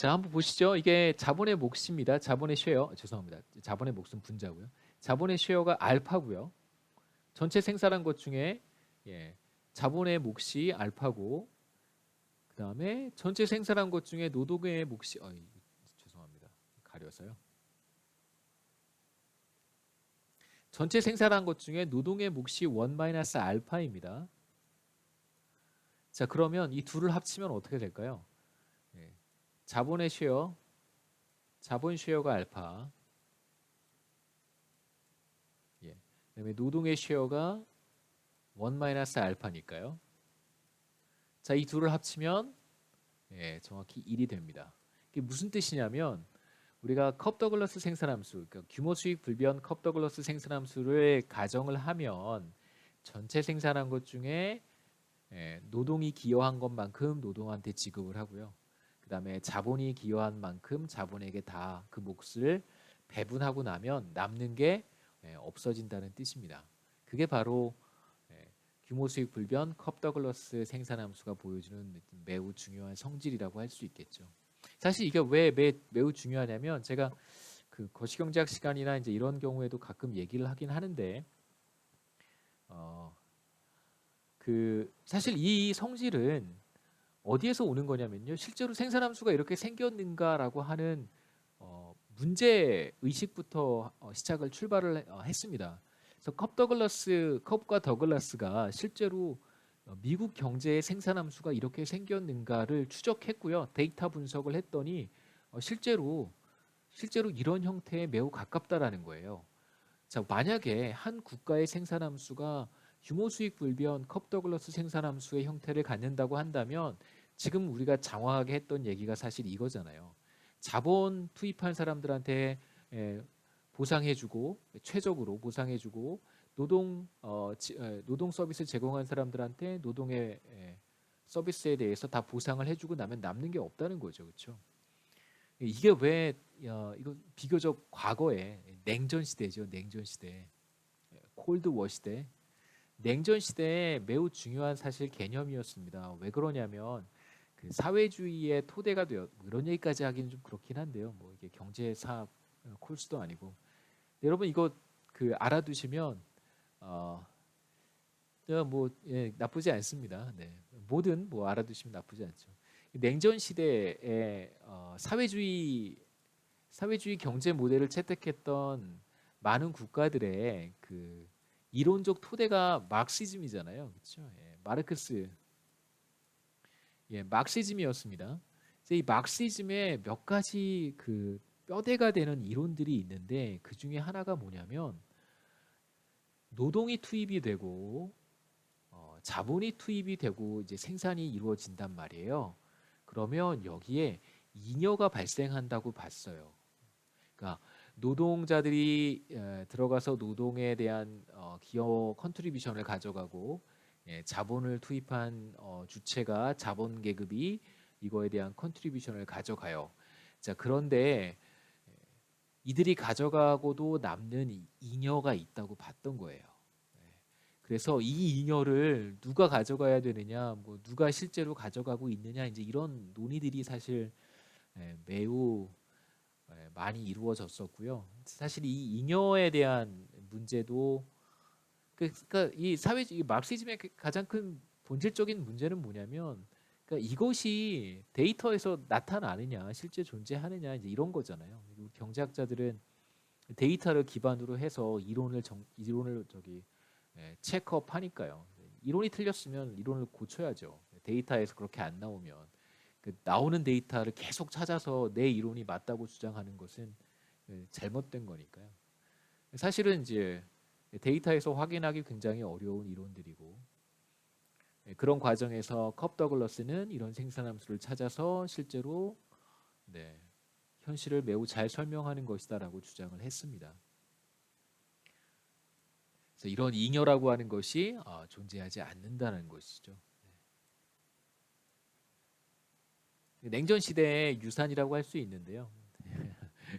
자, 한번 보시죠. 이게 자본의 몫입니다. 자본의 쉐어. 죄송합니다. 자본의 몫은 분자고요. 자본의 쉐어가 알파고요. 전체 생산한 것 중에 예, 자본의 몫이 알파고 그다음에 전체 생산한 것 중에 노동의 몫이 죄송합니다. 가려서요. 전체 생산한 것 중에 노동의 몫이 1 알파입니다. 자, 그러면 이 둘을 합치면 어떻게 될까요? 예, 자본의 쉐어, 자본 쉐어가 알파. 예. 그다음에 노동의 쉐어가 1 알파니까요. 자, 이 둘을 합치면 예, 정확히 1이 됩니다. 이게 무슨 뜻이냐면 우리가 컵더글러스 생산함수, 그러니까 규모 수익 불변 컵더글러스 생산함수를 가정을 하면 전체 생산한 것 중에 예, 노동이 기여한 것만큼 노동한테 지급을 하고요. 그다음에 자본이 기여한 만큼 자본에게 다 그 몫을 배분하고 나면 남는 게 예, 없어진다는 뜻입니다. 그게 바로 예, 규모 수익 불변 컵더글러스 생산함수가 보여주는 매우 중요한 성질이라고 할 수 있겠죠. 사실 이게 왜 매우 중요하냐면 제가 그 거시경제학 시간이나 이제 이런 경우에도 가끔 얘기를 하긴 하는데 어, 그 사실 이 성질은 어디에서 오는 거냐면요. 실제로 생산함수가 이렇게 생겼는가라고 하는 문제 의식부터 시작을 출발을 했습니다. 그래서 컵과 더글라스가 실제로 미국 경제의 생산함수가 이렇게 생겼는가를 추적했고요. 데이터 분석을 했더니 실제로 이런 형태에 매우 가깝다라는 거예요. 자, 만약에 한 국가의 생산함수가 규모 수익 불변 컵더글러스 생산함수의 형태를 갖는다고 한다면 지금 우리가 장황하게 했던 얘기가 사실 이거잖아요. 자본 투입한 사람들한테 보상해주고 최적으로 보상해주고 노동 서비스 제공한 사람들한테 노동의 서비스에 대해서 다 보상을 해주고 나면 남는 게 없다는 거죠, 그렇죠? 이게 왜 이거 비교적 과거에 냉전 시대죠, 냉전 시대, 콜드워 시대, 냉전 시대에 매우 중요한 사실 개념이었습니다. 왜 그러냐면 그 사회주의의 토대가 되어 이런 얘기까지 하기는 좀 그렇긴 한데요. 뭐 이게 경제사 콜수도 아니고 여러분 이거 그 알아두시면 어, 뭐 나쁘지 않습니다. 네. 뭐든 뭐 알아두시면 나쁘지 않죠. 냉전 시대에 사회주의 경제 모델을 채택했던 많은 국가들의 그 이론적 토대가 마르크시즘이잖아요. 그렇죠? 예, 마르크시즘이었습니다. 이 마르크시즘에 몇 가지 그 뼈대가 되는 이론들이 있는데 그 중에 하나가 뭐냐면 노동이 투입이 되고 자본이 투입이 되고 이제 생산이 이루어진단 말이에요. 그러면 여기에 잉여가 발생한다고 봤어요. 그러니까 노동자들이 들어가서 노동에 대한 기여 컨트리뷰션을 가져가고 자본을 투입한 주체가 자본 계급이 이거에 대한 컨트리뷰션을 가져가요. 자, 그런데 이들이 가져가고도 남는 잉여가 있다고 봤던 거예요. 그래서 이 잉여를 누가 가져가야 되느냐, 뭐 누가 실제로 가져가고 있느냐, 이제 이런 논의들이 사실 매우 많이 이루어졌었고요. 사실 이 잉여에 대한 문제도 그러니까 이 마르크시즘의 가장 큰 본질적인 문제는 뭐냐면 그러니까 이것이 데이터에서 나타나느냐, 실제 존재하느냐 이제 이런 거잖아요. 우리 경제학자들은 데이터를 기반으로 해서 이론을 저기 체크업 하니까요. 이론이 틀렸으면 이론을 고쳐야죠. 데이터에서 그렇게 안 나오면 그 나오는 데이터를 계속 찾아서 내 이론이 맞다고 주장하는 것은 잘못된 거니까요. 사실은 이제 데이터에서 확인하기 굉장히 어려운 이론들이고 그런 과정에서 컵 더글러스는 이런 생산함수를 찾아서 실제로 네, 현실을 매우 잘 설명하는 것이다라고 주장을 했습니다. 그래서 이런 잉여라고 하는 것이 존재하지 않는다는 것이죠. 냉전 시대의 유산이라고 할 수 있는데요.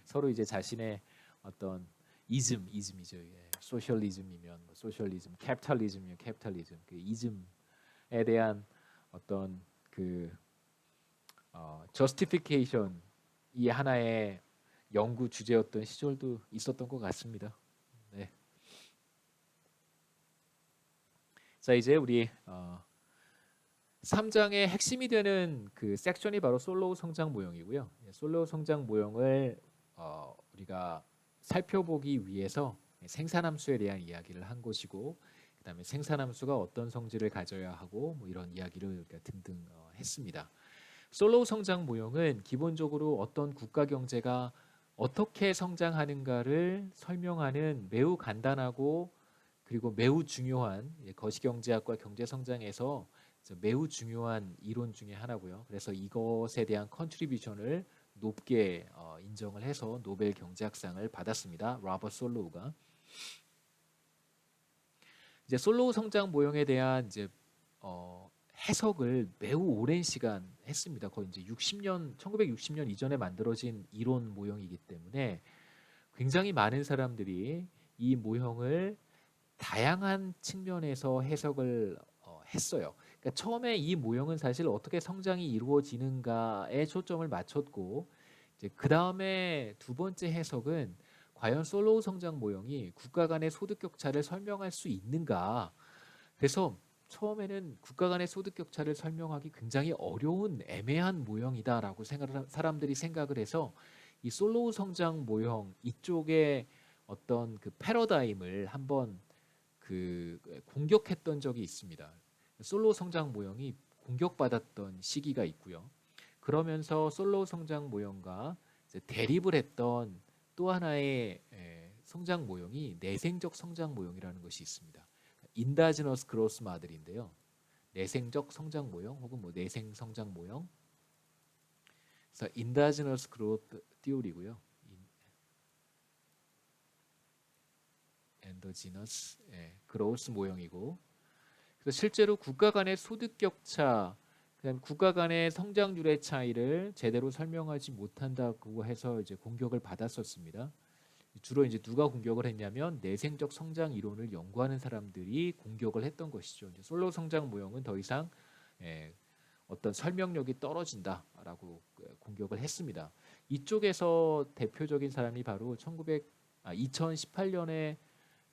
서로 이제 자신의 어떤 이즘이죠. 예. 소셜리즘이면 뭐 소셜리즘, 캐피탈리즘이면 캐피탈리즘, 그 이즘에 대한 어떤 그 저스티피케이션 이 하나의 연구 주제였던 시절도 있었던 것 같습니다. 네. 자 이제 우리 3장의 핵심이 되는 그 섹션이 바로 솔로우 성장 모형이고요. 솔로우 성장 모형을 우리가 살펴보기 위해서 생산함수에 대한 이야기를 한 것이고, 그다음에 생산함수가 어떤 성질을 가져야 하고 뭐 이런 이야기를 등등 했습니다. 솔로우 성장 모형은 기본적으로 어떤 국가 경제가 어떻게 성장하는가를 설명하는 매우 간단하고 그리고 매우 중요한 거시경제학과 경제성장에서 매우 중요한 이론 중에 하나고요. 그래서 이것에 대한 컨트리뷰션을 높게 인정을 해서 노벨 경제학상을 받았습니다. 로버트 솔로우가. 이제 솔로우 성장 모형에 대한 이제 해석을 매우 오랜 시간 했습니다. 거의 이제 1960년 이전에 만들어진 이론 모형이기 때문에 굉장히 많은 사람들이 이 모형을 다양한 측면에서 해석을 했어요. 그러니까 처음에 이 모형은 사실 어떻게 성장이 이루어지는가에 초점을 맞췄고, 이제 그 다음에 두 번째 해석은 과연 솔로우 성장 모형이 국가 간의 소득 격차를 설명할 수 있는가. 그래서 처음에는 국가 간의 소득 격차를 설명하기 굉장히 어려운 애매한 모형이다라고 사람들이 생각을 해서 이 솔로우 성장 모형 이쪽에 어떤 그 패러다임을 한번 그 공격했던 적이 있습니다. 솔로우 성장 모형이 공격받았던 시기가 있고요. 그러면서 솔로우 성장 모형과 대립을 했던 또 하나의 성장 모형이 내생적 성장 모형이라는 것이 있습니다. 인다지너스 그로스 마들인데요. 내생적 성장 모형 혹은 뭐 내생 성장 모형. 그래서 인다지너스 그로스 띠오리고요. 엔더지너스 그로스 모형이고, 그래서 실제로 국가 간의 소득 격차, 그다음 국가 간의 성장률의 차이를 제대로 설명하지 못한다고 해서 이제 공격을 받았었습니다. 주로 이제 누가 공격을 했냐면 내생적 성장 이론을 연구하는 사람들이 공격을 했던 것이죠. 이제 솔로 성장 모형은 더 이상 어떤 설명력이 떨어진다라고 공격을 했습니다. 이쪽에서 대표적인 사람이 바로 2018년에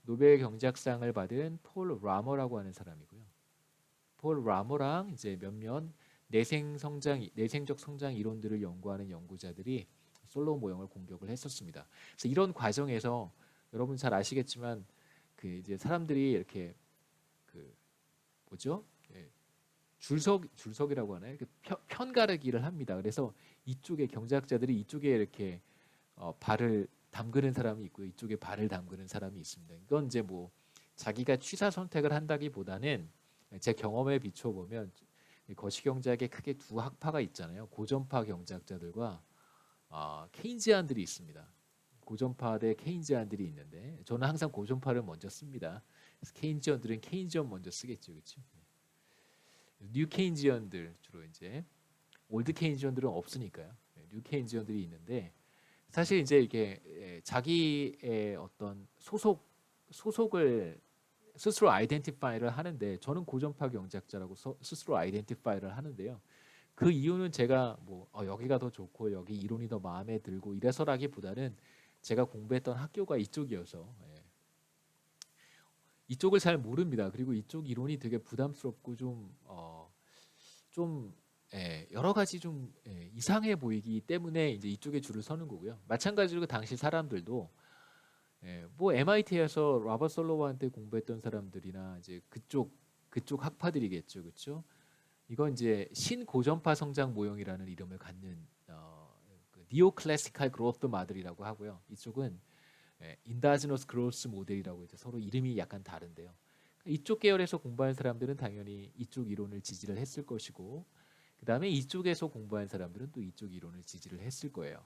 노벨 경제학상을 받은 폴 라머라고 하는 사람이고요. 폴 라머랑 이제 몇몇 내생적 성장 이론들을 연구하는 연구자들이 솔로우 모형을 공격을 했었습니다. 그래서 이런 과정에서 여러분 잘 아시겠지만 그 이제 사람들이 이렇게 그 뭐죠? 줄석이라고 하나요? 편가르기를 합니다. 그래서 이쪽에 경제학자들이 이쪽에 이렇게 발을 담그는 사람이 있고요. 이쪽에 발을 담그는 사람이 있습니다. 이건 이제 뭐 자기가 취사 선택을 한다기보다는 제 경험에 비춰 보면 거시경제학에 크게 두 학파가 있잖아요. 고전파 경제학자들과 케인지안들이 있습니다. 고전파 대 케인지안들이 있는데 저는 항상 고전파를 먼저 씁니다. 그래서 케인지언들은 케인지언 먼저 쓰겠죠, 그렇죠? 뉴 케인지언들 주로 이제 올드 케인지언들은 없으니까요. 뉴 케인지언들이 있는데 사실 이제 이게 자기의 어떤 소속을 스스로 아이덴티파이를 하는데, 저는 고전파 경제학자라고 스스로 아이덴티파이를 하는데요. 그 이유는 제가 뭐 여기가 더 좋고 여기 이론이 더 마음에 들고 이래서라기보다는 제가 공부했던 학교가 이쪽이어서 이쪽을 잘 모릅니다. 그리고 이쪽 이론이 되게 부담스럽고 좀 여러 가지 좀 이상해 보이기 때문에 이제 이쪽에 줄을 서는 거고요. 마찬가지로 그 당시 사람들도 뭐 MIT에서 로버트 솔로우한테 공부했던 사람들이나 이제 그쪽 학파들이겠죠, 그렇죠? 이건 이제 신고전파 성장 모형이라는 이름을 갖는 그 니오 클래시컬 그로스 마들이라고 하고요. 이쪽은 인다지너스 그로스 모델이라고 이제 서로 이름이 약간 다른데요. 이쪽 계열에서 공부한 사람들은 당연히 이쪽 이론을 지지를 했을 것이고, 그 다음에 이쪽에서 공부한 사람들은 또 이쪽 이론을 지지를 했을 거예요.